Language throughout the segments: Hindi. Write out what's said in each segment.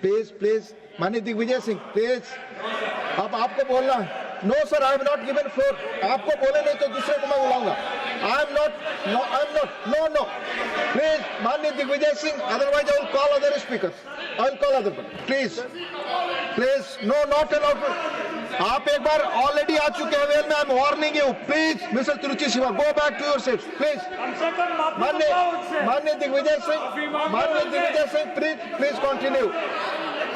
प्लीज प्लीज माननीय दिग्विजय सिंह प्लीज, अब आपको बोलना है। No sir, I am not given floor. आपको बोले नहीं तो दूसरे को मैं बुलाऊंगा। I am not, no please माननीय Digvijaya Singh, otherwise I will call other speaker, I will call other please no, not allowed. आप एक बार ऑलरेडी आ चुके हैं वेल में, I am warning you. Please mister Tiruchi Siva, go back to your seats please. माननीय दिग्विजय सिंह, प्लीज कंटिन्यू।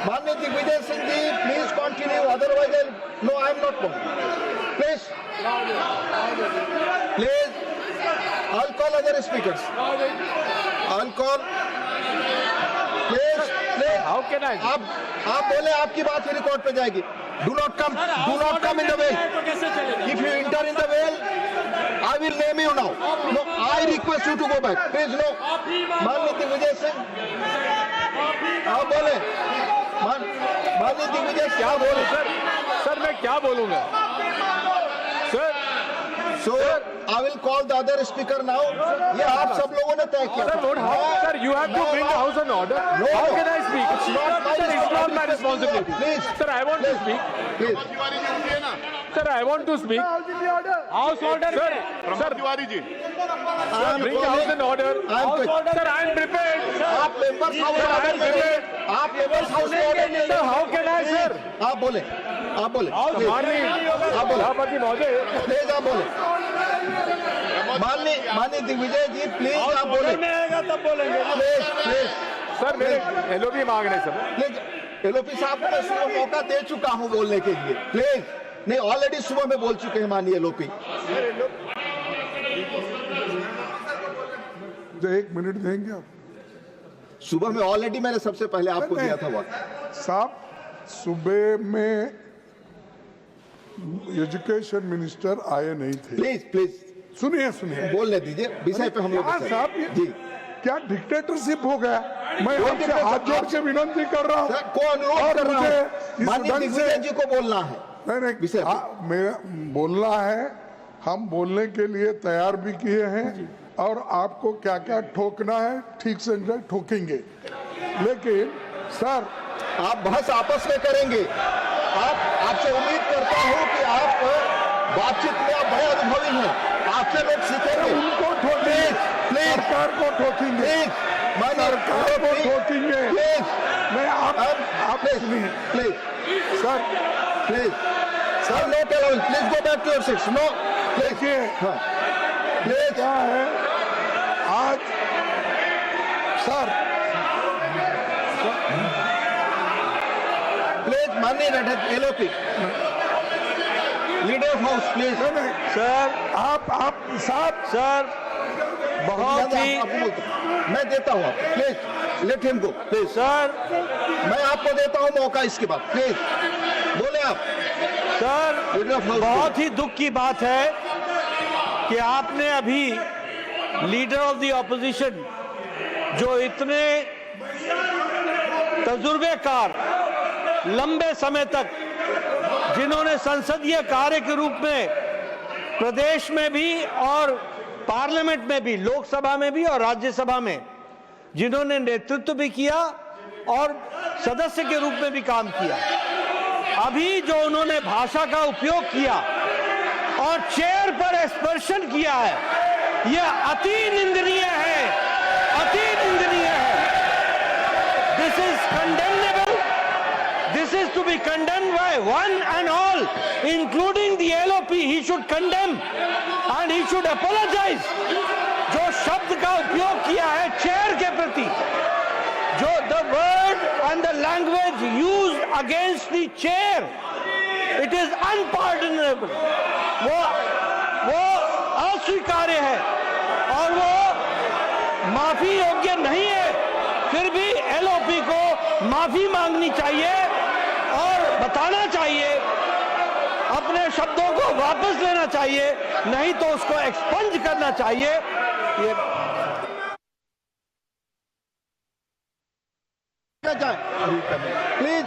माननीय Digvijaya Singh ji, please continue, otherwise no, I am not please I will call other speakers, I will call please. How can I? आप बोले, आपकी बात ही रिकॉर्ड पे जाएगी। Do not come in the well. If you enter in the well, I will name you now. No, I request you to go back. Please no. माननीय दिग्विजय सिंह, आप बोले। माननीय दिग्विजय क्या बोले? सर मैं क्या बोलूंगा sir? So I will call the other speaker now. ये आप सब लोगों ने तय किया। Sir, you have to bring the house in order. How can I speak? It's not my responsibility. Please. Sir, I want to speak. Please. Sir, I want to speak. House order. Sir, Tiwari ji, bring the house in order. Sir, I am prepared. आप मेंबर्स हाउस ऑर्डर करिए। आप मेंबर्स हाउस ऑर्डर नहीं। Sir, how can I, sir? आप बोले। आप बोले। आप बोले। सभापति महोदय, प्लीज आप बोले। माननीय दिग्विजय जी, प्लीज आप बोले। तब बोलेंगे। प्लीज सर मेरे एलओपी मांग रहे हैं सब। प्लीज, एलओपी साहब को मैं सुबह मौका दे चुका हूं बोलने के लिए। प्लीज नहीं, ऑलरेडी सुबह में बोल चुके हैं माननीय एलओपी। एक मिनट देंगे आप? सुबह में ऑलरेडी मैंने सबसे पहले आपको दिया था वक्त। साहब, सुबह में एजुकेशन मिनिस्टर आए नहीं थे। प्लीज सुनिए बोलने दीजिए, विषय पे हम लोग साहब जी। क्या डिक्टेटरशिप हो गया? मैं आपसे हाथ जोड़ के विनती कर रहा हूँ को अनुरोध कर रहा हूँ, माननीय दिग्विजय जी को बोलना है। नहीं मेरा बोलना है, हम बोलने के लिए तैयार भी किए हैं और आपको क्या क्या ठोकना है ठीक से ठोकेंगे, लेकिन सर आप बहस आपस में करेंगे। आपसे उम्मीद करता हूं कि आप बातचीत में आप बड़े अनुभवी हैं, आपसे लोग सीखेंगे। उनको ठोकेंगे, सरकार को ठोकेंगे, सरकार को ठोकेंगे। मैं आप सुनिए please sir, no tell, please go back to your seats. No देखिए प्लीज क्या है आज सर, प्लीज माननीय LOP leader of house please. Sir आप साहब सर बहुत ही मैं देता हूँ आपको, please let him go please. Sir मैं आपको देता हूँ मौका इसके बाद, प्लीज बोले आप। सर लीडर ऑफ हाउस, बहुत ही दुख की बात है कि आपने अभी लीडर ऑफ द ऑपोजिशन, जो इतने तजुर्बेकार लंबे समय तक, जिन्होंने संसदीय कार्य के रूप में प्रदेश में भी और पार्लियामेंट में भी, लोकसभा में भी और राज्यसभा में जिन्होंने नेतृत्व भी किया और सदस्य के रूप में भी काम किया, अभी जो उन्होंने भाषा का उपयोग किया और चेयर पर एक्सपर्शन किया है, यह अति निंदनीय है, अति निंदनीय है। This is condemnable, this is to be condemned by one and all, including the LOP. He should condemn and he should apologise. जो शब्द का उपयोग किया है चेयर के प्रति, जो the word and the language used against the chair, it is unpardonable. वो अस्वीकार्य है और वो माफी योग्य नहीं है। फिर भी एलओपी को माफी मांगनी चाहिए और बताना चाहिए, अपने शब्दों को वापस लेना चाहिए, नहीं तो उसको एक्सपंज करना चाहिए। ये प्लीज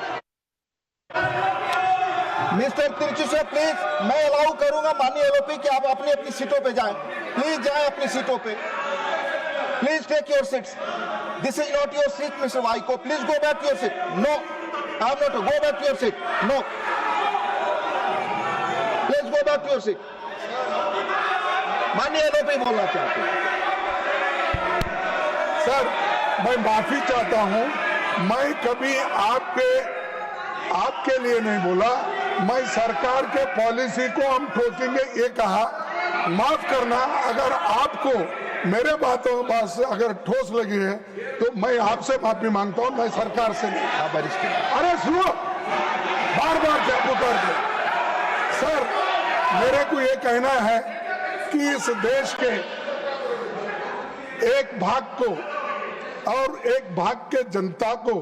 मिस्टर तिरुचि से प्लीज, मैं अलाउ करूंगा माननीय एलओपी कि आप अपनी अपनी सीटों पे जाएं। प्लीज जाएं अपनी सीटों पे। Please take your seats. This is not your seat, Mr. Vaiko. Please go back to your seat. No, I'm not. Go back to your seat. No. Please go back to your seat. माननीय एनओपी बोलना चाहते हैं। सर, मैं माफी चाहता हूं, मैं कभी आपके लिए नहीं बोला, मैं सरकार के पॉलिसी को हम ठोकेंगे ये कहा। माफ करना, अगर आपको मेरे बातों से अगर ठोस लगी है तो मैं आपसे माफी मांगता हूं, मैं सरकार से नहीं। अरे सुनो, बार बार क्या पुकार दे। सर, मेरे को ये कहना है कि इस देश के एक भाग को और एक भाग के जनता को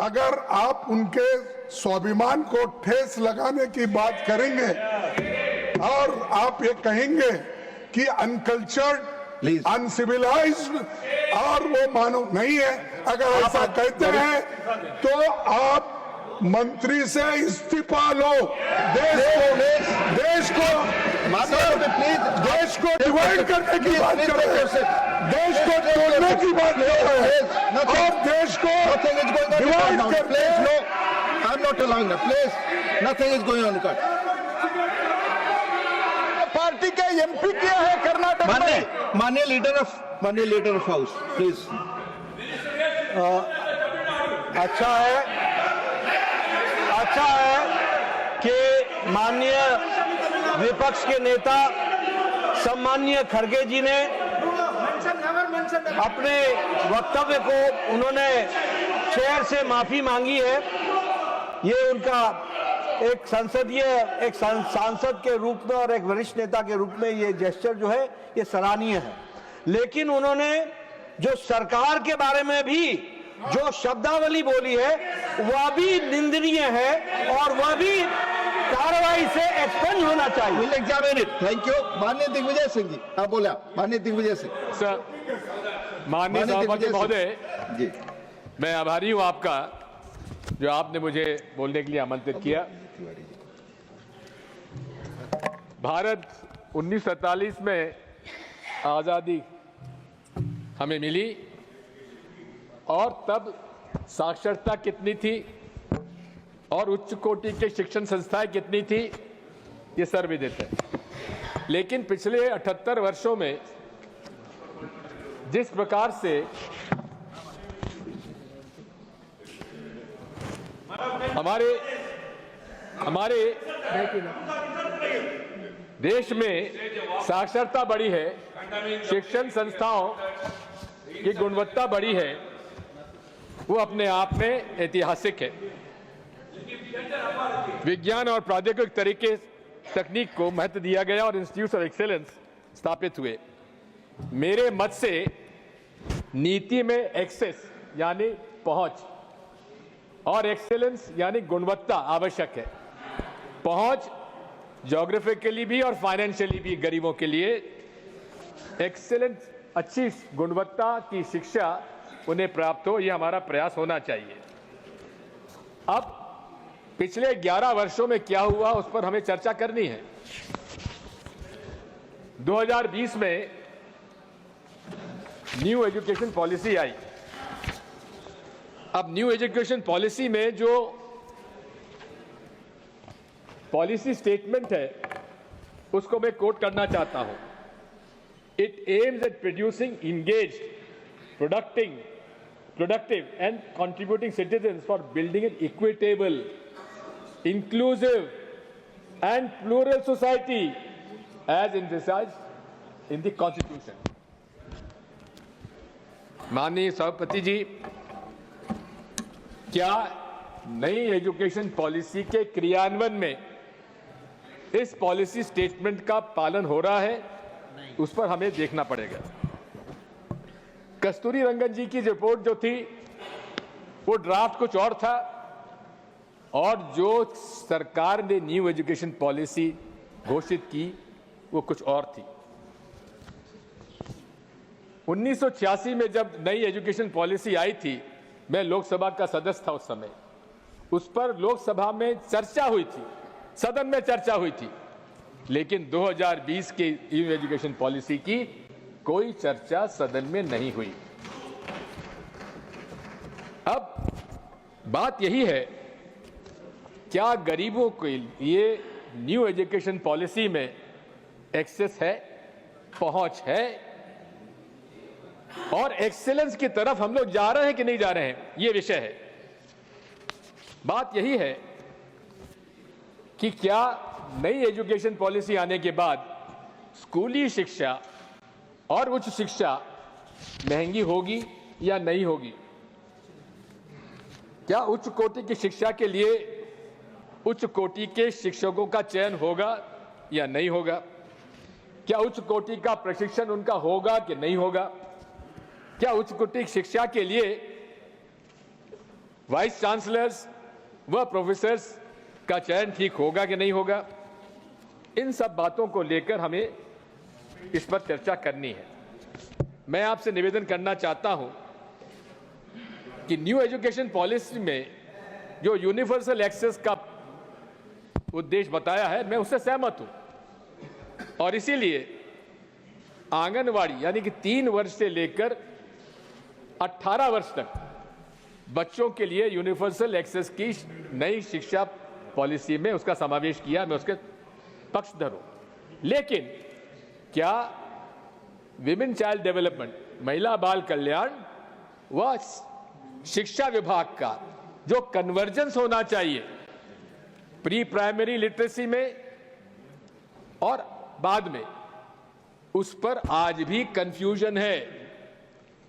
अगर आप उनके स्वाभिमान को ठेस लगाने की बात करेंगे और आप ये कहेंगे कि अनकल्चर्ड, अनसिविलाइज्ड और वो मानव नहीं है, अगर ऐसा कहते हैं तो आप मंत्री से इस्तीफा लो। देश को डिवाइड करने की बात कर रहे हैं, देश को तोड़ने की बात कर रहे हैं और देश को डिवाइड करने। I'm not allowing that. Please, nothing is going on. Party का एमपी क्या है कर्नाटक में? माननीय लीडर ऑफ हाउस, प्लीज। अच्छा है कि माननीय विपक्ष के नेता सम्माननीय खड़गे जी ने अपने वक्तव्य को उन्होंने चेयर से माफी मांगी है। ये उनका एक सांसद के रूप में और एक वरिष्ठ नेता के रूप में ये जेस्चर जो है ये सराहनीय है। लेकिन उन्होंने जो सरकार के बारे में भी जो शब्दावली बोली है वह भी निंदनीय है और वह भी कार्रवाई से एक्सपेंड होना चाहिए। Will examine it. Thank you. माननीय दिग्विजय सिंह जी, आप बोला। माननीय दिग्विजय सिंह सर, माननीय सभापति महोदय जी, मैं आभारी हूं आपका जो आपने मुझे बोलने के लिए आमंत्रित किया। भारत 1947 में आजादी हमें मिली और तब साक्षरता कितनी थी और उच्च कोटि के शिक्षण संस्थाएं कितनी थी ये सर्वे देते हैं। लेकिन पिछले 78 वर्षों में जिस प्रकार से हमारे देश में साक्षरता बढ़ी है, शिक्षण संस्थाओं की गुणवत्ता बढ़ी है, वो अपने आप में ऐतिहासिक है। विज्ञान और प्रौद्योगिक तकनीक को महत्व दिया गया और इंस्टीट्यूट ऑफ एक्सेलेंस स्थापित हुए। मेरे मत से नीति में एक्सेस यानी पहुंच और एक्सेलेंस यानी गुणवत्ता आवश्यक है। पहुंच ज्योग्राफिकली भी और फाइनेंशियली भी गरीबों के लिए एक्सेलेंट, अच्छी गुणवत्ता की शिक्षा उन्हें प्राप्त हो, यह हमारा प्रयास होना चाहिए। अब पिछले 11 वर्षों में क्या हुआ उस पर हमें चर्चा करनी है। 2020 में न्यू एजुकेशन पॉलिसी आई। अब न्यू एजुकेशन पॉलिसी में जो पॉलिसी स्टेटमेंट है उसको मैं कोट करना चाहता हूं। It aims at producing engaged, productive and contributing citizens for building an equitable, inclusive and plural society as envisaged in the Constitution. माननीय सभापति जी, क्या नई एजुकेशन पॉलिसी के क्रियान्वयन में इस पॉलिसी स्टेटमेंट का पालन हो रहा है? उस पर हमें देखना पड़ेगा। कस्तूरी रंगन जी की रिपोर्ट जो थी वो ड्राफ्ट कुछ और था और जो सरकार ने न्यू एजुकेशन पॉलिसी घोषित की वो कुछ और थी। 1986 में जब नई एजुकेशन पॉलिसी आई थी, मैं लोकसभा का सदस्य था उस समय। उस पर लोकसभा में चर्चा हुई थी, सदन में चर्चा हुई थी, लेकिन 2020 के न्यू एजुकेशन पॉलिसी की कोई चर्चा सदन में नहीं हुई। अब बात यही है, क्या गरीबों के लिए न्यू एजुकेशन पॉलिसी में एक्सेस है, पहुंच है, और एक्सेलेंस की तरफ हम लोग जा रहे हैं कि नहीं जा रहे हैं, यह विषय है। बात यही है कि क्या नई एजुकेशन पॉलिसी आने के बाद स्कूली शिक्षा और उच्च शिक्षा महंगी होगी या नहीं होगी? क्या उच्च कोटि की शिक्षा के लिए उच्च कोटि के शिक्षकों का चयन होगा या नहीं होगा? क्या उच्च कोटि का प्रशिक्षण उनका होगा कि नहीं होगा? क्या उच्च कोटि की शिक्षा के लिए वाइस चांसलर्स व प्रोफेसर्स का चयन ठीक होगा कि नहीं होगा? इन सब बातों को लेकर हमें इस पर चर्चा करनी है। मैं आपसे निवेदन करना चाहता हूं कि न्यू एजुकेशन पॉलिसी में जो यूनिवर्सल एक्सेस का उद्देश्य बताया है, मैं उससे सहमत हूं, और इसीलिए आंगनवाड़ी यानी कि 3 वर्ष से लेकर 18 वर्ष तक बच्चों के लिए यूनिवर्सल एक्सेस की नई शिक्षा पॉलिसी में उसका समावेश किया। मैं उसके पक्षधर हूं। लेकिन क्या विमेन चाइल्ड डेवलपमेंट, महिला बाल कल्याण व शिक्षा विभाग का जो कन्वर्जेंस होना चाहिए प्री प्राइमरी लिटरेसी में और बाद में, उस पर आज भी कंफ्यूजन है।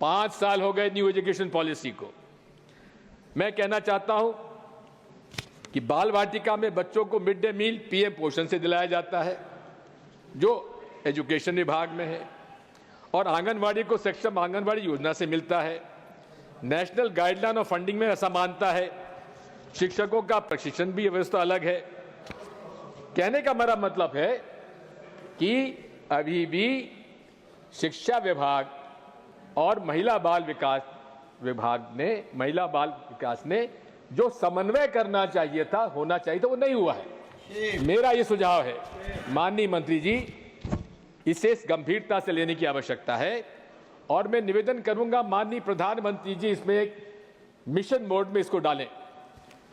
5 साल हो गए न्यू एजुकेशन पॉलिसी को। मैं कहना चाहता हूं कि बाल वाटिका में बच्चों को मिड डे मील पीएम पोषण से दिलाया जाता है, जो एजुकेशन विभाग में है, और आंगनवाड़ी को सक्षम आंगनवाड़ी योजना से मिलता है। नेशनल गाइडलाइन ऑफ फंडिंग में असमानता है। शिक्षकों का प्रशिक्षण भी व्यवस्था अलग है। कहने का मेरा मतलब है कि अभी भी शिक्षा विभाग और महिला बाल विकास ने जो समन्वय करना चाहिए था, होना चाहिए था, वो नहीं हुआ है। मेरा ये सुझाव है, माननीय मंत्री जी, इसे गंभीरता से लेने की आवश्यकता है, और मैं निवेदन करूंगा माननीय प्रधानमंत्री जी इसमें एक मिशन मोड में इसको डालें,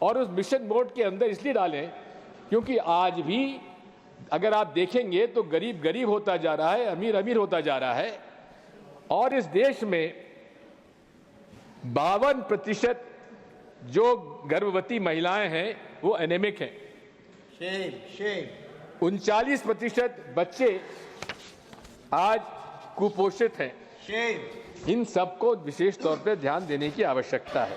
और उस मिशन मोड के अंदर इसलिए डालें क्योंकि आज भी अगर आप देखेंगे तो गरीब गरीब होता जा रहा है, अमीर अमीर होता जा रहा है, और इस देश में 52% जो गर्भवती महिलाएं हैं वो एनेमिक हैं। 39% बच्चे आज कुपोषित हैं। इन सबको विशेष तौर पर ध्यान देने की आवश्यकता है।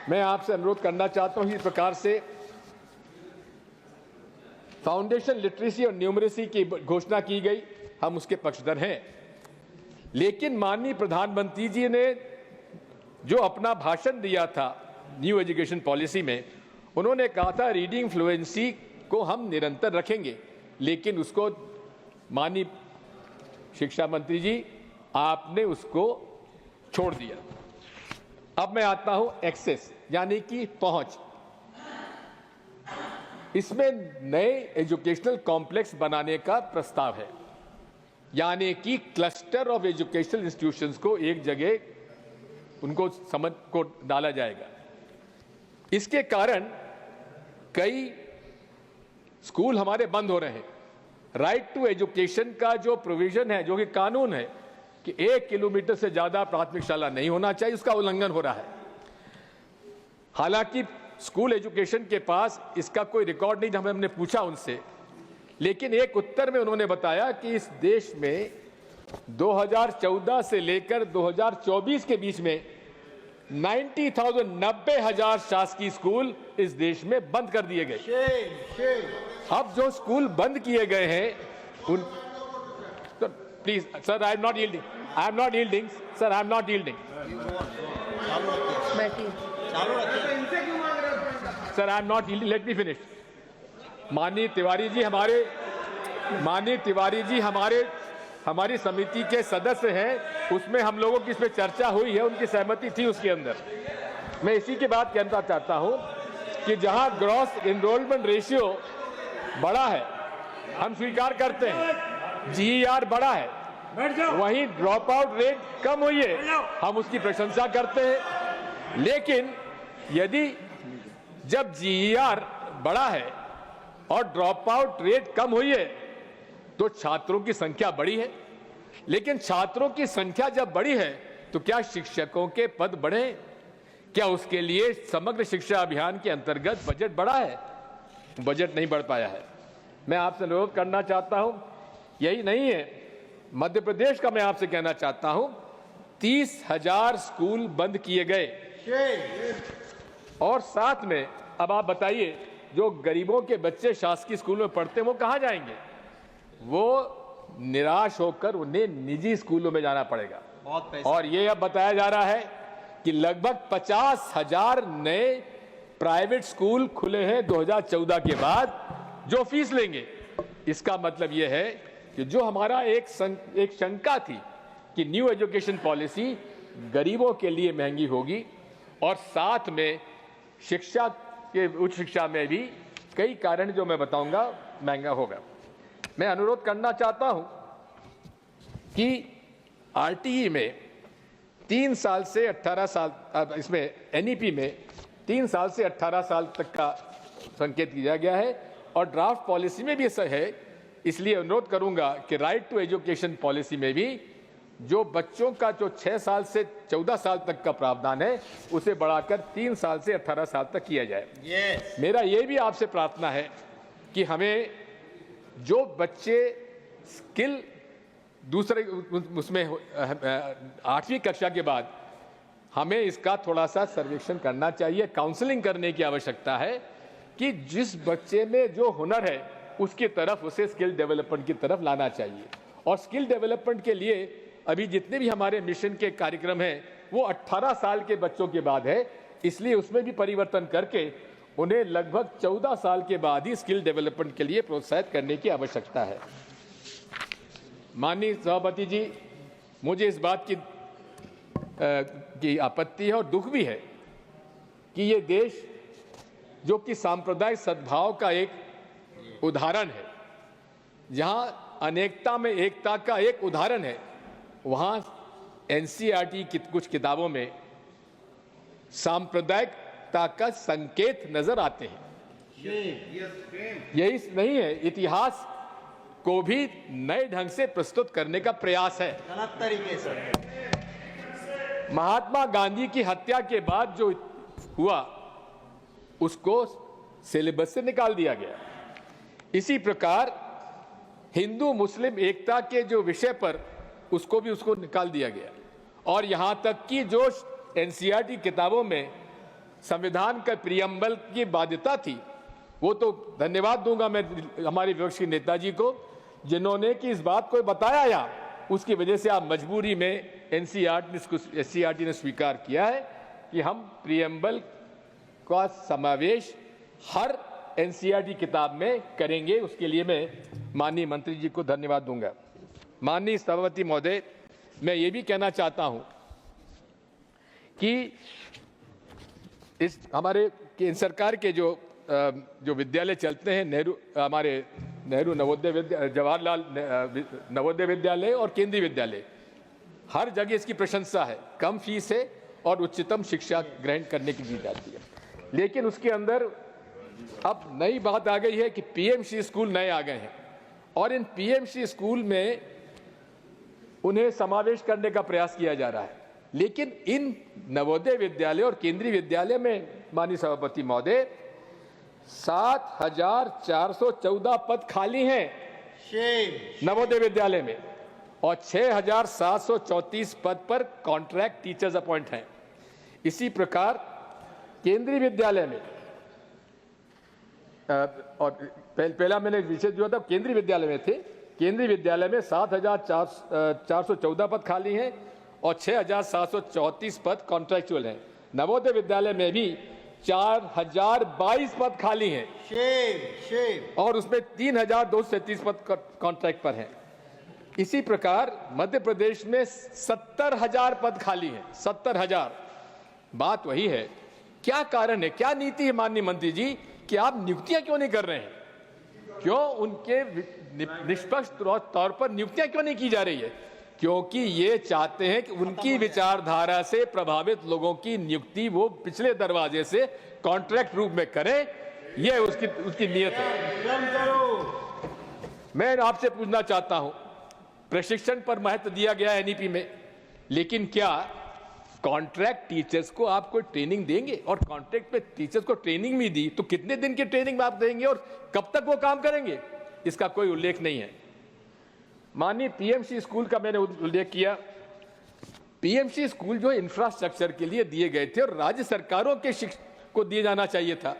मैं आपसे अनुरोध करना चाहता हूं, इस प्रकार से फाउंडेशन लिटरेसी और न्यूमरेसी की घोषणा की गई, हम उसके पक्षधर हैं। लेकिन माननीय प्रधानमंत्री जी ने जो अपना भाषण दिया था न्यू एजुकेशन पॉलिसी में, उन्होंने कहा था रीडिंग फ्लुएंसी को हम निरंतर रखेंगे, लेकिन उसको माननीय शिक्षा मंत्री जी आपने उसको छोड़ दिया। अब मैं आता हूं एक्सेस यानी कि पहुंच। इसमें नए एजुकेशनल कॉम्प्लेक्स बनाने का प्रस्ताव है, यानी कि क्लस्टर ऑफ एजुकेशनल इंस्टीट्यूशंस को एक जगह उनको समझ को डाला जाएगा। इसके कारण कई स्कूल हमारे बंद हो रहे हैं। राइट टू एजुकेशन का जो प्रोविजन है, जो कि कानून है कि 1 किलोमीटर से ज्यादा प्राथमिक शाला नहीं होना चाहिए, उसका उल्लंघन हो रहा है। हालांकि स्कूल एजुकेशन के पास इसका कोई रिकॉर्ड नहीं, जब हमने पूछा उनसे, लेकिन एक उत्तर में उन्होंने बताया कि इस देश में 2014 से लेकर 2024 के बीच में 90,000 शासकीय स्कूल इस देश में बंद कर दिए गए। अब जो स्कूल बंद किए गए हैं उन तो please sir, I am not yielding sir, I am not yielding sir, I am not yielding, let me finish. माननीय तिवारी जी हमारी समिति के सदस्य हैं, उसमें हम लोगों की इस पे चर्चा हुई है, उनकी सहमति थी उसके अंदर। मैं इसी की बात कहना चाहता हूं कि जहां ग्रॉस एनरोलमेंट रेशियो बड़ा है, हम स्वीकार करते हैं, जीईआर बड़ा है, वहीं ड्रॉप आउट रेट कम हुई है, हम उसकी प्रशंसा करते हैं। लेकिन यदि जब GER बड़ा है और ड्रॉप आउट रेट कम हुई है तो छात्रों की संख्या बढ़ी है। लेकिन छात्रों की संख्या जब बढ़ी है तो क्या शिक्षकों के पद बढ़े? क्या उसके लिए समग्र शिक्षा अभियान के अंतर्गत बजट बढ़ा है? बजट नहीं बढ़ पाया है। मैं आपसे अनुरोध करना चाहता हूं, यही नहीं है, मध्य प्रदेश का मैं आपसे कहना चाहता हूं, 30,000 स्कूल बंद किए गए और साथ में अब आप बताइए जो गरीबों के बच्चे शासकीय स्कूल में पढ़ते हैं वो कहां जाएंगे? वो निराश होकर उन्हें निजी स्कूलों में जाना पड़ेगा। और ये अब बताया जा रहा है कि लगभग 50,000 नए प्राइवेट स्कूल खुले हैं 2014 के बाद जो फीस लेंगे। इसका मतलब यह है कि जो हमारा एक शंका थी कि न्यू एजुकेशन पॉलिसी गरीबों के लिए महंगी होगी और साथ में शिक्षा के उच्च शिक्षा में भी कई कारण जो मैं बताऊंगा महंगा होगा। मैं अनुरोध करना चाहता हूं कि RTE में 3 साल से 18 साल, इसमें NEP में 3 साल से 18 साल तक का संकेत किया गया है और ड्राफ्ट पॉलिसी में भी ऐसा है। इसलिए अनुरोध करूंगा कि राइट टू एजुकेशन पॉलिसी में भी जो बच्चों का जो 6 साल से 14 साल तक का प्रावधान है उसे बढ़ाकर 3 साल से 18 साल तक किया जाए। मेरा ये भी आपसे प्रार्थना है कि हमें जो बच्चे स्किल दूसरे उसमें 8वीं कक्षा के बाद हमें इसका थोड़ा सा सर्वेक्षण करना चाहिए, काउंसलिंग करने की आवश्यकता है कि जिस बच्चे में जो हुनर है उसकी तरफ उसे स्किल डेवलपमेंट की तरफ लाना चाहिए। और स्किल डेवलपमेंट के लिए अभी जितने भी हमारे मिशन के कार्यक्रम हैं वो 18 साल के बच्चों के बाद है, इसलिए उसमें भी परिवर्तन करके उन्हें लगभग 14 साल के बाद ही स्किल डेवलपमेंट के लिए प्रोत्साहित करने की आवश्यकता है। माननीय सभापति जी, मुझे इस बात की आपत्ति है और दुख भी है कि ये देश जो कि सांप्रदायिक सद्भाव का एक उदाहरण है, जहां अनेकता में एकता का एक उदाहरण है, वहां NCERT की कुछ किताबों में सांप्रदायिकता का संकेत नजर आते हैं। यही नहीं है, इतिहास को भी नए ढंग से प्रस्तुत करने का प्रयास है। गलत तरीके से महात्मा गांधी की हत्या के बाद जो हुआ उसको सिलेबस से निकाल दिया गया। इसी प्रकार हिंदू मुस्लिम एकता के जो विषय पर उसको निकाल दिया गया। और यहां तक कि जो NCERT किताबों में संविधान का प्रियम्बल की बाध्यता थी, वो तो धन्यवाद दूंगा मैं हमारे विपक्ष के नेताजी को जिन्होंने कि इस बात को बताया या उसकी वजह से आप मजबूरी में NCERT ने स्वीकार किया है कि हम प्रियम्बल का समावेश हर NCERT किताब में करेंगे। उसके लिए मैं माननीय मंत्री जी को धन्यवाद दूंगा। माननीय सभापति महोदय, मैं ये भी कहना चाहता हूं कि इस हमारे केंद्र सरकार के जो विद्यालय चलते हैं, नेहरू नवोदय जवाहरलाल नवोदय विद्यालय और केंद्रीय विद्यालय, हर जगह इसकी प्रशंसा है। कम फीस है और उच्चतम शिक्षा ग्रहण करने की दी जाती है। लेकिन उसके अंदर अब नई बात आ गई है कि PMC स्कूल नए आ गए हैं और इन PMC स्कूल में उन्हें समावेश करने का प्रयास किया जा रहा है। लेकिन इन नवोदय विद्यालय और केंद्रीय विद्यालय में माननीय सभापति महोदय 7,414 पद खाली हैं नवोदय विद्यालय में और 6,734 पद पर कॉन्ट्रैक्ट टीचर्स अपॉइंट हैं। इसी प्रकार केंद्रीय विद्यालय में और पहला मैंने विषय जो था केंद्रीय विद्यालय में थे, केंद्रीय विद्यालय में 7,414 पद खाली हैं और 6,734 पद कॉन्ट्रैक्चुअल हैं। नवोदय विद्यालय में भी 4,022 पद खाली हैं और उसमें 3,233 पद कॉन्ट्रैक्ट पर हैं। इसी प्रकार मध्य प्रदेश में 70,000 पद खाली हैं, 70,000। बात वही है, क्या कारण है, क्या नीति है माननीय मंत्री जी कि आप नियुक्तियां क्यों नहीं कर रहे हैं? क्यों उनके निष्पक्ष तौर पर नियुक्तियां क्यों नहीं की जा रही है? क्योंकि ये चाहते हैं कि उनकी विचारधारा से प्रभावित लोगों की नियुक्ति वो पिछले दरवाजे से कॉन्ट्रैक्ट रूप में करें, ये उसकी नीयत है। मैं आपसे पूछना चाहता हूं, प्रशिक्षण पर महत्व दिया गया है एनईपी में, लेकिन क्या कॉन्ट्रैक्ट टीचर्स को आप कोई ट्रेनिंग देंगे? और कॉन्ट्रैक्ट में टीचर्स को ट्रेनिंग भी दी तो कितने दिन की ट्रेनिंग आप देंगे और कब तक वो काम करेंगे? इसका कोई उल्लेख नहीं है। माननीय पीएमसी स्कूल का मैंने उल्लेख किया। पीएमसी स्कूल जो इंफ्रास्ट्रक्चर के लिए दिए गए थे और राज्य सरकारों के को दिए जाना चाहिए था,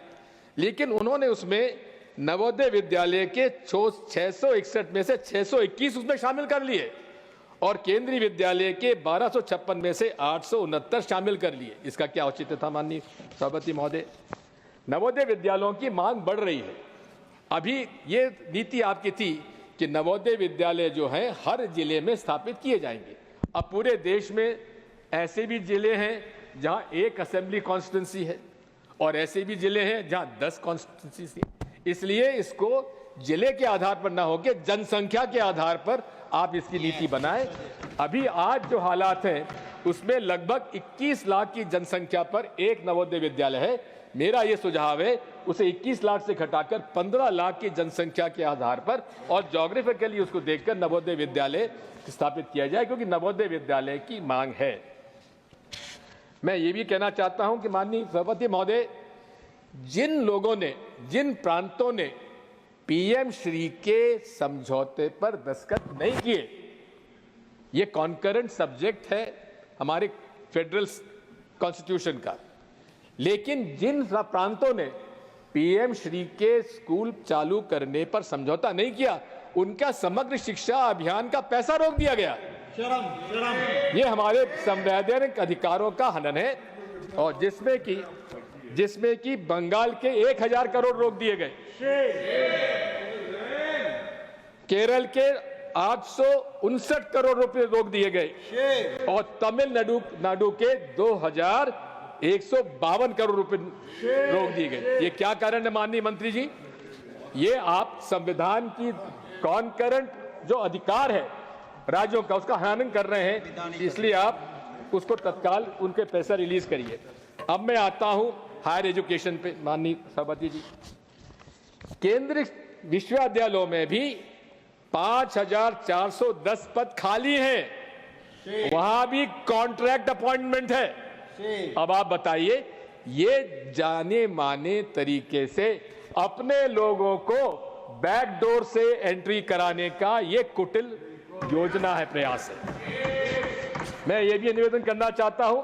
लेकिन उन्होंने उसमें नवोदय विद्यालय के 661 में से 621 उसमें शामिल कर लिए और केंद्रीय विद्यालय के 1256 में से 869 शामिल कर लिए। इसका क्या औचित्य था माननीय सभापति महोदय? नवोदय विद्यालयों की मांग बढ़ रही है। अभी ये नीति आपकी थी कि नवोदय विद्यालय जो है हर जिले में स्थापित किए जाएंगे। अब पूरे देश में ऐसे भी जिले हैं जहां एक असेंबली कॉन्स्टिट्यूंसी है और ऐसे भी जिले हैं जहां 10 कॉन्स्टिट्यूंसी है। इसलिए इसको जिले के आधार पर ना होकर जनसंख्या के आधार पर आप इसकी नीति बनाएं। अभी आज जो हालात हैं उसमें लगभग 21 लाख की जनसंख्या पर एक नवोदय विद्यालय है। मेरा ये सुझाव है उसे 21 लाख से घटाकर 15 लाख की जनसंख्या के आधार पर और ज्योग्राफिकली उसको देखकर नवोदय विद्यालय स्थापित किया जाए, क्योंकि नवोदय विद्यालय की मांग है। मैं ये भी कहना चाहता हूं कि माननीय सभापति महोदय, जिन लोगों ने, जिन प्रांतों ने पीएम श्री के समझौते पर दस्तखत नहीं किए, ये कॉन्करेंट सब्जेक्ट है हमारे फेडरल कॉन्स्टिट्यूशन का, लेकिन जिन प्रांतों ने पीएम श्री के स्कूल चालू करने पर समझौता नहीं किया, उनका समग्र शिक्षा अभियान का पैसा रोक दिया गया। ये हमारे संवैधानिक अधिकारों का हनन है और जिसमें कि बंगाल के 1000 करोड़ रोक दिए गए, केरल के 859 करोड़ रुपए रोक दिए गए और तमिलनाडु के 2152 करोड़ रुपए रोक दिए गए। ये क्या कारण है माननीय मंत्री जी? ये आप संविधान की कॉन्करेंट जो अधिकार है राज्यों का, उसका हनन कर रहे हैं। इसलिए आप उसको तत्काल उनके पैसा रिलीज करिए। अब मैं आता हूं हायर एजुकेशन पे। माननीय सभापति जी, केंद्रीय विश्वविद्यालयों में भी 5410 पद खाली हैं, वहां भी कॉन्ट्रैक्ट अपॉइंटमेंट है। अब आप बताइए, ये जाने माने तरीके से अपने लोगों को बैकडोर से एंट्री कराने का ये कुटिल योजना है, प्रयास है। मैं ये भी निवेदन करना चाहता हूं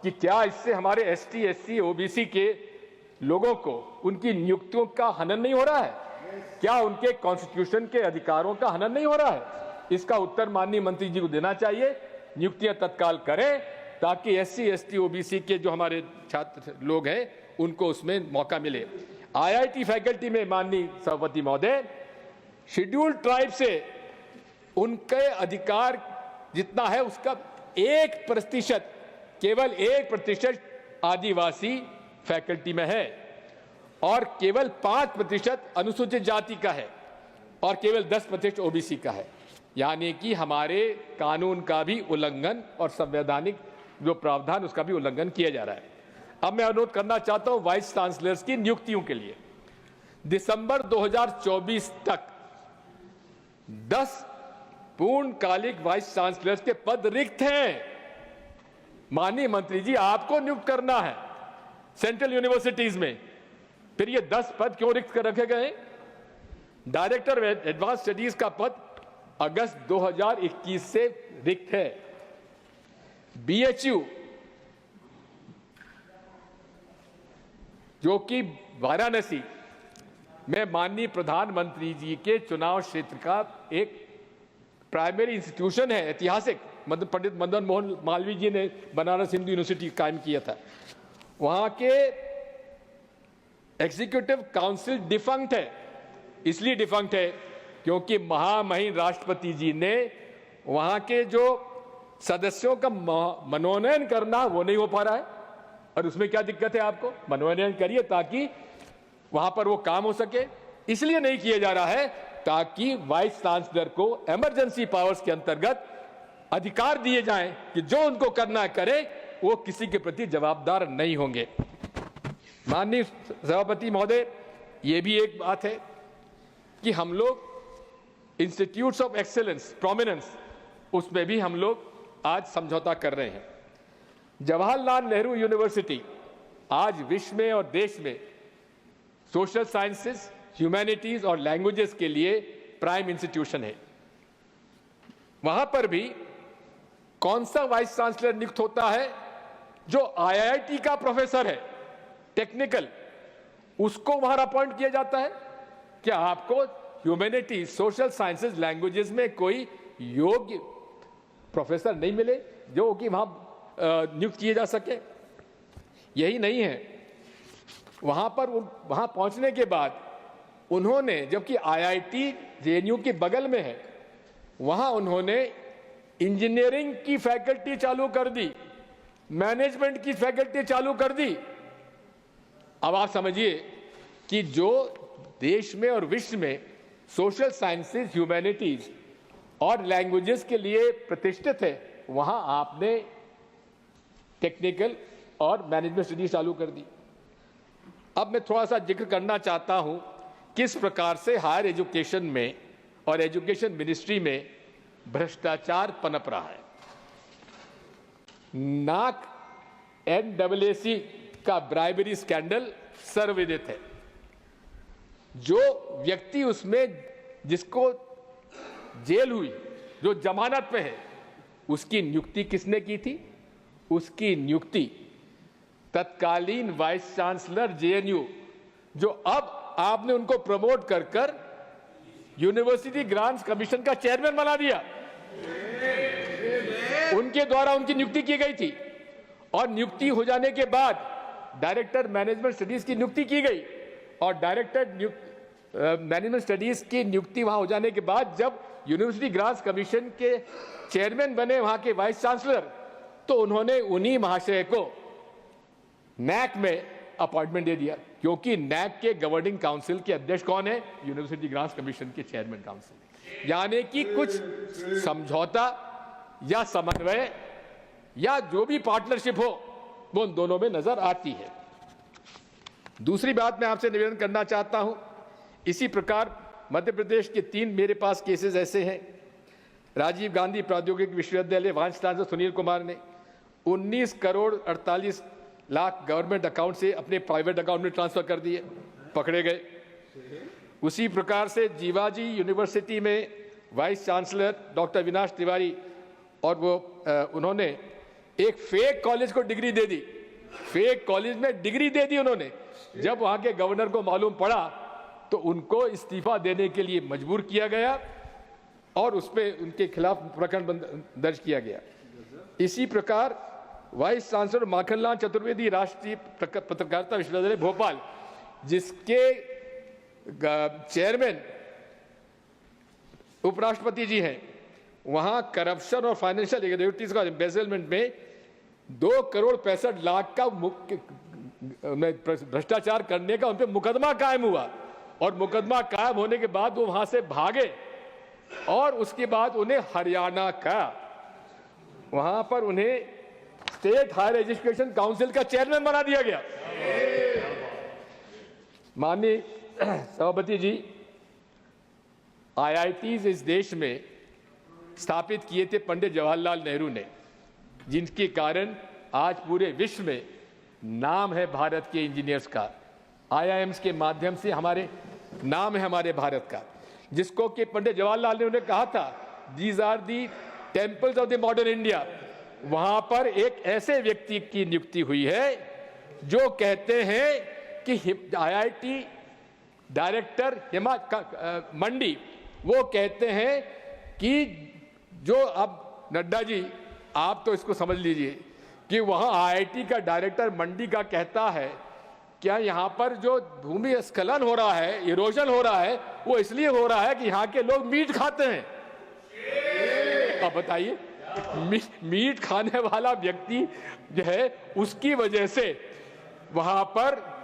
कि क्या इससे हमारे एसटी, एससी, ओबीसी के लोगों को उनकी नियुक्तियों का हनन नहीं हो रहा है? क्या उनके कॉन्स्टिट्यूशन के अधिकारों का हनन नहीं हो रहा है? इसका उत्तर माननीय मंत्री जी को देना चाहिए। नियुक्तियां तत्काल करें ताकि एससी, एसटी, ओबीसी के जो हमारे छात्र लोग हैं उनको उसमें मौका मिले। आईआईटी फैकल्टी में माननीय सभापति महोदय, शेड्यूल्ड ट्राइब से उनके अधिकार जितना है उसका 1%, केवल 1% आदिवासी फैकल्टी में है और केवल 5% अनुसूचित जाति का है और केवल 10% ओबीसी का है। यानी कि हमारे कानून का भी उल्लंघन और संवैधानिक जो प्रावधान उसका भी उल्लंघन किया जा रहा है। अब मैं अनुरोध करना चाहता हूं वाइस चांसलर्स की नियुक्तियों के लिए दिसंबर 2024 तक 10 पूर्णकालिक वाइस चांसलर्स के पद रिक्त हैं। माननीय मंत्री जी, आपको नियुक्त करना है सेंट्रल यूनिवर्सिटीज में, फिर ये 10 पद क्यों रिक्त कर रखे गए? डायरेक्टर एडवांस स्टडीज का पद अगस्त 2021 से रिक्त है। बीएचयू जो कि वाराणसी में माननीय प्रधानमंत्री जी के चुनाव क्षेत्र का एक प्राइमरी इंस्टीट्यूशन है, ऐतिहासिक, पंडित मदन मोहन मालवीय जी ने बनारस हिंदू यूनिवर्सिटी कायम किया था। वहां के एग्जीक्यूटिव काउंसिल डिफंक्ट है। इसलिए डिफंक्ट है क्योंकि महामहिम राष्ट्रपति जी ने वहां के जो सदस्यों का मनोनयन करना वो नहीं हो पा रहा है। और उसमें क्या दिक्कत है? आपको मनोनयन करिए ताकि वहां पर वो काम हो सके। इसलिए नहीं किया जा रहा है ताकि वाइस चांसलर को इमरजेंसी पावर्स के अंतर्गत अधिकार दिए जाएं कि जो उनको करना है करें, वो किसी के प्रति जवाबदार नहीं होंगे। माननीय सभापति महोदय, ये भी एक बात है कि हम लोग इंस्टीट्यूट्स ऑफ एक्सेलेंस, प्रोमिनेंस, उसमें भी हम लोग आज समझौता कर रहे हैं। जवाहरलाल नेहरू यूनिवर्सिटी आज विश्व में और देश में सोशल साइंसेस, ह्यूमैनिटीज और लैंग्वेजेस के लिए प्राइम इंस्टीट्यूशन है। वहां पर भी कौन सा वाइस चांसलर नियुक्त होता है? जो आईआईटी का प्रोफेसर है, टेक्निकल, उसको वहां अपॉइंट किया जाता है। क्या आपको ह्यूमैनिटीज, सोशल साइंसेज, लैंग्वेजेस में कोई योग्य प्रोफेसर नहीं मिले जो कि वहां नियुक्त किए जा सके? यही नहीं है, वहां पहुंचने के बाद उन्होंने, जबकि आईआईटी जेएनयू के बगल में है, वहां उन्होंने इंजीनियरिंग की फैकल्टी चालू कर दी, मैनेजमेंट की फैकल्टी चालू कर दी। अब आप समझिए कि जो देश में और विश्व में सोशल साइंसेज, ह्यूमैनिटीज और लैंग्वेजेस के लिए प्रतिष्ठित है, वहां आपने टेक्निकल और मैनेजमेंट स्टडीज चालू कर दी। अब मैं थोड़ा सा जिक्र करना चाहता हूं किस प्रकार से हायर एजुकेशन में और एजुकेशन मिनिस्ट्री में भ्रष्टाचार पनप रहा है। नाक NAAC का ब्राइबरी स्कैंडल सर्वविदित है। जो व्यक्ति उसमें, जिसको जेल हुई, जो जमानत पे है, उसकी नियुक्ति किसने की थी? उसकी नियुक्ति तत्कालीन वाइस चांसलर जेएनयू, जो अब आपने उनको प्रमोट कर यूनिवर्सिटी ग्रांट्स कमीशन का चेयरमैन बना दिया, उनके द्वारा उनकी नियुक्ति की गई थी। और नियुक्ति हो जाने के बाद डायरेक्टर मैनेजमेंट स्टडीज की नियुक्ति की गई, और डायरेक्टर मैनेजमेंट स्टडीज की नियुक्ति वहां हो जाने के बाद जब यूनिवर्सिटी ग्रांट्स कमीशन के चेयरमैन बने वहां के वाइस चांसलर, तो उन्होंने उन्हीं महाशय को नैक में अपॉइंटमेंट दे दिया, क्योंकि नैक के गवर्निंग काउंसिल के अध्यक्ष कौन है? यूनिवर्सिटी ग्रांट्स कमीशन के चेयरमैन काउंसिल। यानी कि कुछ समझौता या समन्वय या जो भी पार्टनरशिप हो, वो उन दोनों में नजर आती है। दूसरी बात मैं आपसे निवेदन करना चाहता हूं, इसी प्रकार मध्य प्रदेश के 3 मेरे पास केसेस ऐसे हैं। राजीव गांधी प्रौद्योगिकी विश्वविद्यालय वाइस चांसलर सुनील कुमार ने 19 करोड़ 48 लाख गवर्नमेंट अकाउंट से अपने प्राइवेट अकाउंट में ट्रांसफर कर दिए, पकड़े गए। उसी प्रकार से जीवाजी यूनिवर्सिटी में vice chancellor doctor Avinash Tiwari, और वो उन्होंने एक फेक कॉलेज को डिग्री दे दी, फेक कॉलेज में डिग्री दे दी उन्होंने। जब वहां के गवर्नर को मालूम पड़ा तो उनको इस्तीफा देने के लिए मजबूर किया गया और उस पर उनके खिलाफ प्रकरण दर्ज किया गया। इसी प्रकार वाइस चांसलर माखनलाल चतुर्वेदी राष्ट्रीय पत्रकारिता विश्वविद्यालय भोपाल, जिसके चेयरमैन उपराष्ट्रपति जी हैं, वहां करप्शन और फाइनेंशियल इरेगुलरिटीज का एम्बेजलमेंट में 2 करोड़ 65 लाख का भ्रष्टाचार करने का उन पर मुकदमा कायम हुआ, और मुकदमा कायम होने के बाद वो वहां से भागे, और उसके बाद उन्हें हरियाणा का, वहां पर उन्हें स्टेट हायर एजुकेशन काउंसिल का चेयरमैन बना दिया गया। माननीय सभापति जी, आईआईटीज इस देश में स्थापित किए थे पंडित जवाहरलाल नेहरू ने, जिनके कारण आज पूरे विश्व में नाम है भारत के इंजीनियर्स का। आईआईएम्स के माध्यम से हमारे नाम है हमारे भारत का, जिसको कि पंडित जवाहरलाल नेहरू ने कहा था, these are the temples of the modern India. वहां पर एक ऐसे व्यक्ति की नियुक्ति हुई है जो कहते हैं कि आईआईटी डायरेक्टर मंडी, वो कहते हैं कि जो, अब नड्डा जी आप तो इसको समझ लीजिए कि वहां आईआईटी का डायरेक्टर मंडी का कहता है, क्या यहां पर जो भूमि स्खलन हो रहा है, इरोजन हो रहा है, वो इसलिए हो रहा है कि यहां के लोग मीट खाते हैं। अब बताइए, मीट खाने वाला व्यक्ति जो है, उसकी वजह से वहां पर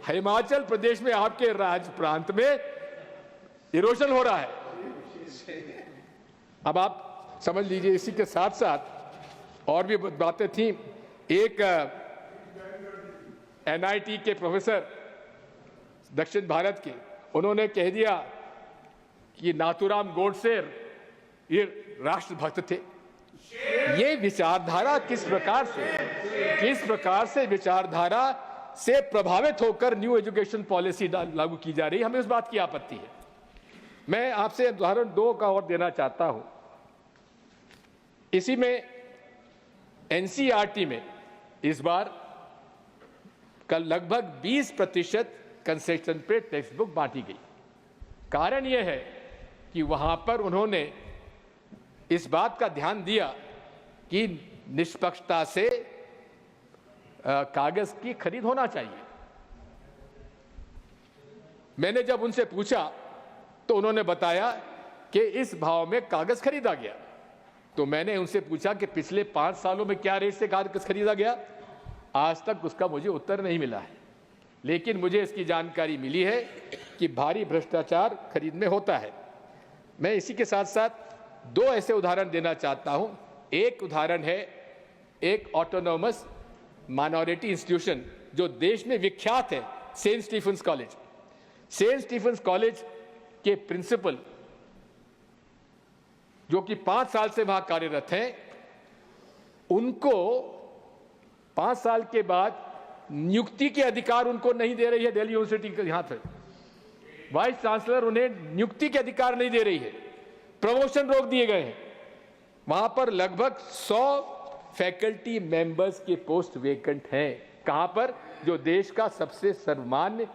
हिमाचल प्रदेश में आपके राज्य प्रांत में इरोजन हो रहा है। अब आप समझ लीजिए। इसी के साथ साथ और भी बातें थी। एक NIT के प्रोफेसर दक्षिण भारत के, उन्होंने कह दिया कि नाथूराम गोडसे ये राष्ट्रभक्त थे। ये विचारधारा किस प्रकार से विचारधारा से प्रभावित होकर न्यू एजुकेशन पॉलिसी लागू की जा रही है, हमें उस बात की आपत्ति है। मैं आपसे उदाहरण 2 का और देना चाहता हूं। इसी में NCERT में इस बार कल लगभग 20% कंसेशन पे टेक्स्ट बुक बांटी गई। कारण यह है कि वहां पर उन्होंने इस बात का ध्यान दिया कि निष्पक्षता से कागज की खरीद होना चाहिए। मैंने जब उनसे पूछा तो उन्होंने बताया कि इस भाव में कागज खरीदा गया। तो मैंने उनसे पूछा कि पिछले 5 सालों में क्या रेट से कागज खरीदा गया। आज तक उसका मुझे उत्तर नहीं मिला है, लेकिन मुझे इसकी जानकारी मिली है कि भारी भ्रष्टाचार खरीद में होता है। मैं इसी के साथ साथ 2 ऐसे उदाहरण देना चाहता हूं। एक उदाहरण है एक ऑटोनोमस माइनॉरिटी इंस्टीट्यूशन जो देश में विख्यात है, saint Stephen's college. Saint Stephen's college के प्रिंसिपल जो कि 5 साल से वहां कार्यरत हैं, उनको 5 साल के बाद नियुक्ति के अधिकार उनको नहीं दे रही है दिल्ली यूनिवर्सिटी के। यहां पर वाइस चांसलर उन्हें नियुक्ति के अधिकार नहीं दे रही है, प्रमोशन रोक दिए गए हैं। वहां पर लगभग 100 फैकल्टी मेंबर्स के पोस्ट वेकेंट हैं। कहां पर? जो देश का सबसे सर्वमान्य,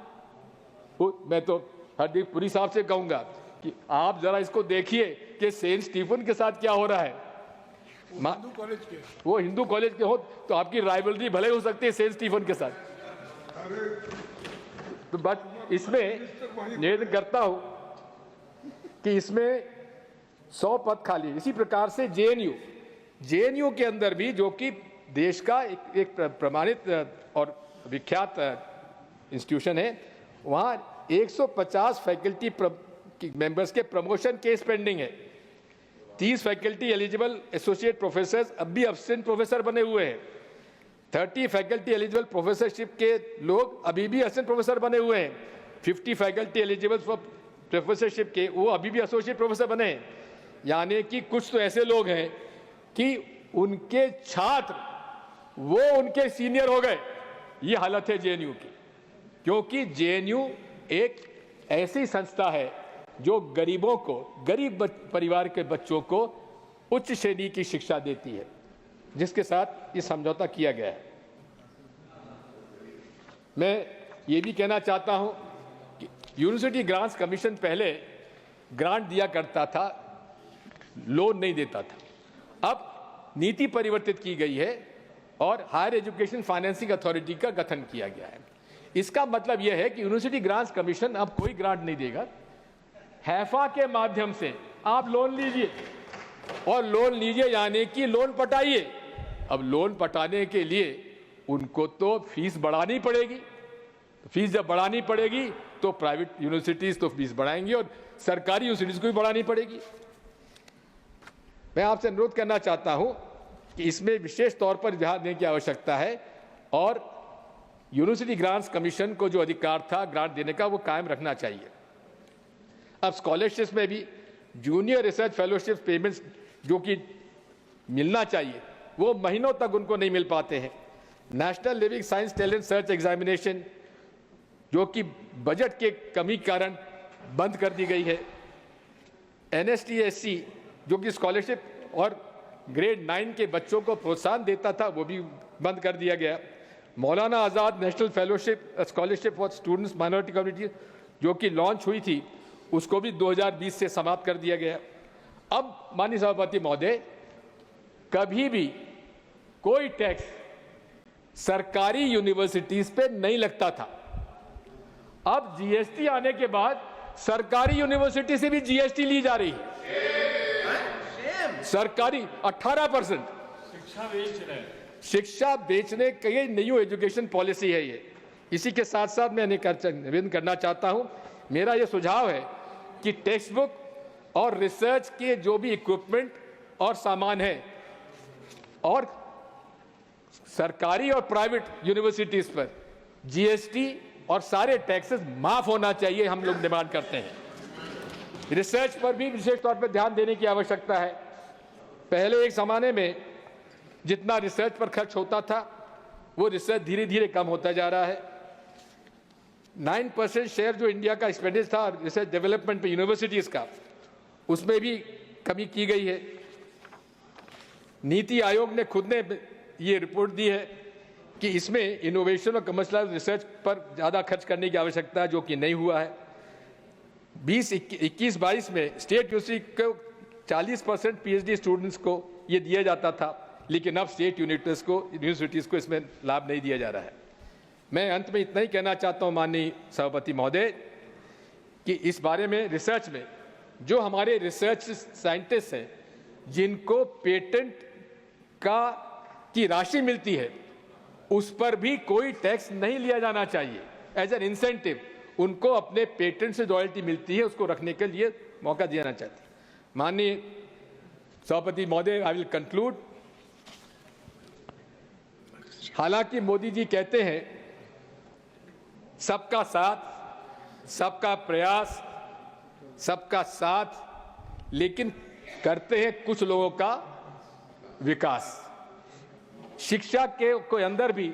मैं तो हरदीप पुरी साहब से कहूंगा कि आप जरा इसको देखिए कि सेंट स्टीफन के साथ क्या हो रहा है। हिंदू कॉलेज के, वो हिंदू कॉलेज के हो तो आपकी राइवलरी भले हो सकती है सेंट स्टीफन के साथ। तो बट इसमें निवेदन करता हूं कि इसमें 100 पद खाली। इसी प्रकार से जेएनयू के अंदर भी, जो कि देश का एक प्रमाणित और विख्यात इंस्टीट्यूशन है, वहां 150 फैकल्टी मेंबर्स के प्रमोशन केस पेंडिंग है। 30 फैकल्टी एलिजिबल एसोसिएट प्रोफेसर अब भी असिस्टेंट प्रोफेसर बने हुए हैं। 30 फैकल्टी एलिजिबल प्रोफेसरशिप के लोग अभी भी असिस्टेंट प्रोफेसर बने हुए हैं। 50 फैकल्टी एलिजिबल फॉर प्रोफेसरशिप के वो अभी भी एसोसिएट प्रोफेसर बने हैं। यानी कि कुछ तो ऐसे लोग हैं कि उनके छात्र वो उनके सीनियर हो गए। ये हालत है जेएनयू की, क्योंकि जेएनयू एक ऐसी संस्था है जो गरीबों को, गरीब परिवार के बच्चों को उच्च श्रेणी की शिक्षा देती है, जिसके साथ ये समझौता किया गया है। मैं ये भी कहना चाहता हूं कि यूनिवर्सिटी ग्रांट्स कमीशन पहले ग्रांट दिया करता था, लोन नहीं देता था। अब नीति परिवर्तित की गई है और हायर एजुकेशन फाइनेंसिंग अथॉरिटी का गठन किया गया है। इसका मतलब यह है कि यूनिवर्सिटी ग्रांट्स कमीशन अब कोई ग्रांट नहीं देगा। हैफा के माध्यम से आप लोन लीजिए, और लोन लीजिए यानी कि लोन पटाइए। अब लोन पटाने के लिए उनको तो फीस बढ़ानी पड़ेगी। फीस जब बढ़ानी पड़ेगी तो प्राइवेट यूनिवर्सिटीज तो फीस बढ़ाएंगी और सरकारी यूनिवर्सिटीज को भी बढ़ानी पड़ेगी। मैं आपसे अनुरोध करना चाहता हूं कि इसमें विशेष तौर पर ध्यान देने की आवश्यकता है और यूनिवर्सिटी ग्रांट्स कमीशन को जो अधिकार था ग्रांट देने का, वो कायम रखना चाहिए। अब स्कॉलरशिप्स में भी जूनियर रिसर्च फेलोशिप पेमेंट्स जो कि मिलना चाहिए, वो महीनों तक उनको नहीं मिल पाते हैं। National living science talent search examination जो कि बजट के कमी कारण बंद कर दी गई है। NSTSC जो कि स्कॉलरशिप और ग्रेड 9 के बच्चों को प्रोत्साहन देता था, वो भी बंद कर दिया गया। Maulana Azad national fellowship scholarship for students minority community जो कि लॉन्च हुई थी, उसको भी 2020 से समाप्त कर दिया गया। अब माननीय सभापति महोदय, कभी भी कोई टैक्स सरकारी यूनिवर्सिटीज पे नहीं लगता था। अब जीएसटी आने के बाद सरकारी यूनिवर्सिटी से भी जीएसटी ली जा रही है। सरकारी 18% शिक्षा बेचने की न्यू एजुकेशन पॉलिसी है ये। इसी के साथ साथ मैं निवेदन करना चाहता हूं, मेरा ये सुझाव है कि टेक्स्ट बुक और रिसर्च के जो भी इक्विपमेंट और सामान है, और सरकारी और प्राइवेट यूनिवर्सिटीज पर जीएसटी और सारे टैक्सेस माफ होना चाहिए, हम लोग डिमांड करते हैं। रिसर्च पर भी विशेष तौर पर ध्यान देने की आवश्यकता है। पहले एक जमाने में जितना रिसर्च पर खर्च होता था, वो रिसर्च धीरे धीरे कम होता जा रहा है। 9% शेयर जो इंडिया का एक्सपेंडिचर था रिसर्च डेवलपमेंट पे यूनिवर्सिटीज का, उसमें भी कमी की गई है। नीति आयोग ने खुद ने ये रिपोर्ट दी है कि इसमें इनोवेशन और कमर्शियल रिसर्च पर ज़्यादा खर्च करने की आवश्यकता है, जो कि नहीं हुआ है। 21-22 में स्टेट यूनिवर्सिटी को 40% पीएचडी स्टूडेंट्स को ये दिया जाता था, लेकिन अब स्टेट यूनिवर्सिटीज़ को इसमें लाभ नहीं दिया जा रहा है। मैं अंत में इतना ही कहना चाहता हूँ माननीय सभापति महोदय कि इस बारे में रिसर्च में जो हमारे रिसर्च साइंटिस्ट हैं, जिनको पेटेंट की राशि मिलती है, उस पर भी कोई टैक्स नहीं लिया जाना चाहिए। एज एन इंसेंटिव उनको अपने पेटेंट से रॉयल्टी मिलती है, उसको रखने के लिए मौका दिया जाना चाहिए। माननीय सभापति महोदय, आई विल कंक्लूड। हालांकि मोदी जी कहते हैं सबका साथ, सबका प्रयास, सबका साथ, लेकिन करते हैं कुछ लोगों का विकास। शिक्षा के अंदर भी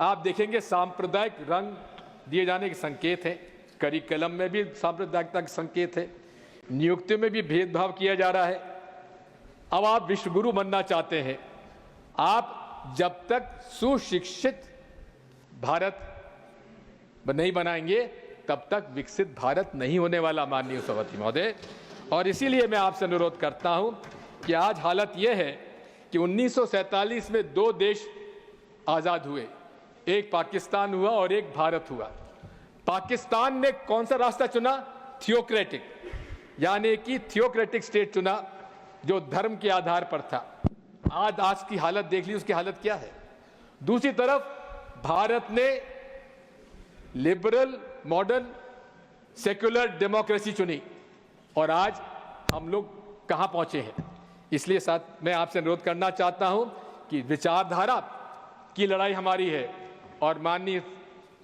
आप देखेंगे सांप्रदायिक रंग दिए जाने के संकेत हैं, करिकुलम में भी सांप्रदायिकता के संकेत है, नियुक्तियों में भी भेदभाव किया जा रहा है। अब आप विश्वगुरु बनना चाहते हैं। आप जब तक सुशिक्षित भारत नहीं बनाएंगे, तब तक विकसित भारत नहीं होने वाला, माननीय सभापति महोदय। और इसीलिए मैं आपसे अनुरोध करता हूं कि आज हालत यह है कि 1947 में 2 देश आजाद हुए, एक पाकिस्तान हुआ और एक भारत हुआ। पाकिस्तान ने कौन सा रास्ता चुना? थियोक्रेटिक, यानी कि थियोक्रेटिक स्टेट चुना, जो धर्म के आधार पर था। आज की हालत देख ली, उसकी हालत क्या है। दूसरी तरफ भारत ने लिबरल, मॉडर्न, सेक्युलर डेमोक्रेसी चुनी, और आज हम लोग कहां पहुंचे हैं। इसलिए साथ मैं आपसे अनुरोध करना चाहता हूं कि विचारधारा की लड़ाई हमारी है, और माननीय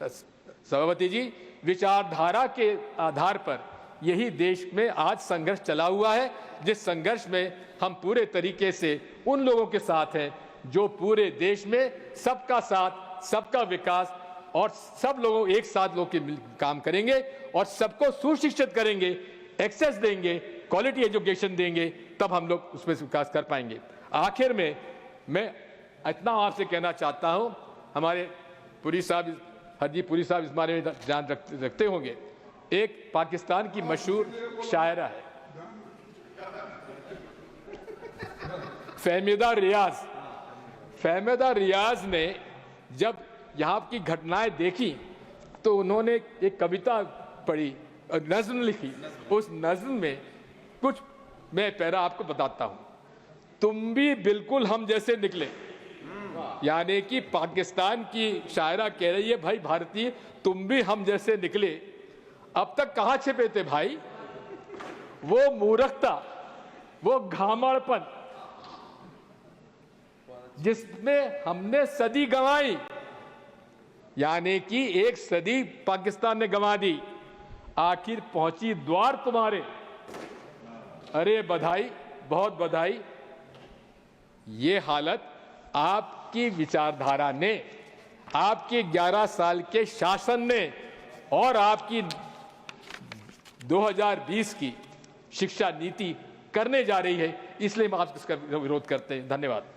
सभापति जी, विचारधारा के आधार पर यही देश में आज संघर्ष चला हुआ है, जिस संघर्ष में हम पूरे तरीके से उन लोगों के साथ हैं जो पूरे देश में सबका साथ, सबका विकास और सब लोगों एक साथ लोग के काम करेंगे और सबको सुशिक्षित करेंगे, एक्सेस देंगे, क्वालिटी एजुकेशन देंगे, तब हम लोग उसमें विकास कर पाएंगे। आखिर में मैं इतना आपसे कहना चाहता हूं, हमारे पुरी साहब, हरदीप पुरी साहब इस बारे में ध्यान रखते होंगे। एक पाकिस्तान की मशहूर शायरा है फहमीदा रियाज। फहमीदा रियाज ने जब यहाँ की घटनाएं देखी तो उन्होंने एक कविता पढ़ी, नज़्म लिखी। उस नज़्म में कुछ मैं पैरा आपको बताता हूं। तुम भी बिल्कुल हम जैसे निकले, यानी कि पाकिस्तान की शायरा कह रही है, भाई भारतीय तुम भी हम जैसे निकले, अब तक कहां छिपे थे भाई। वो मूर्खता, वो घामड़पन जिसमें हमने सदी गंवाई, यानी कि एक सदी पाकिस्तान ने गंवा दी, आखिर पहुंची द्वार तुम्हारे। अरे बधाई, बहुत बधाई। ये हालत आपकी विचारधारा ने, आपके 11 साल के शासन ने और आपकी 2020 की शिक्षा नीति करने जा रही है। इसलिए हम आप इसका विरोध करते हैं। धन्यवाद।